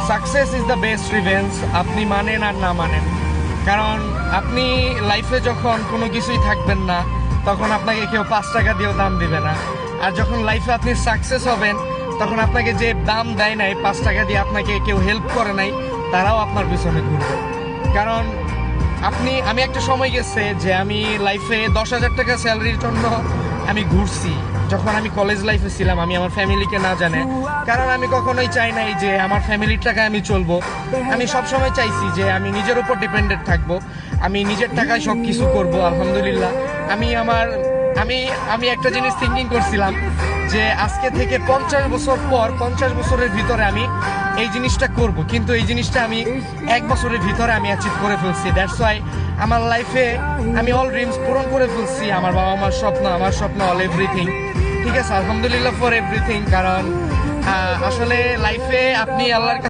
Success is the best revenge, আপনি মানেন আর না মানেন। কারণ আপনি লাইফে যখন কোনো কিছুই থাকবেন না, তখন আপনাকে কেউ 5 টাকা দিয়েও দাম দিবে না। আর যখন লাইফে আপনি সাকসেস হবেন, তখন আপনাকে যে দাম দেয় নাই, 5 টাকা দিয়ে আপনাকে কেউ হেল্প করে নাই, তারাও আপনার পিছনে ঘুরবে। কারণ আমি একটা সময় গেছে যে আমি লাইফে 10,000 টাকা স্যালারির জন্য আমি ঘুরছি। যখন আমি কলেজ লাইফে ছিলাম, আমি আমার ফ্যামিলিকে না জানে, কারণ আমি কখনোই চাই নাই যে আমার ফ্যামিলির টাকায় আমি চলবো। আমি সবসময় চাইছি যে আমি নিজের উপর ডিপেন্ডেন্ট থাকবো, আমি নিজের টাকায় সব কিছু করবো। আলহামদুলিল্লাহ আমি একটা জিনিস থিঙ্কিং করছিলাম যে আজকে থেকে 50 বছর পর, 50 বছরের ভিতরে আমি এই জিনিসটা করব, কিন্তু এই জিনিসটা আমি 1 বছরের ভিতরে আমি অ্যাচিভ করে ফেলছি। দ্যাটস ওয়াই আমার লাইফে আমি অল ড্রিমস পূরণ করে ফেলছি। আমার বাবা মার স্বপ্ন, আমার স্বপ্ন, অল এভরিথিং। ঠিক আছে, আলহামদুলিল্লাহ ফর এভরিথিং। কারণ আসলে লাইফে আপনি আল্লাহর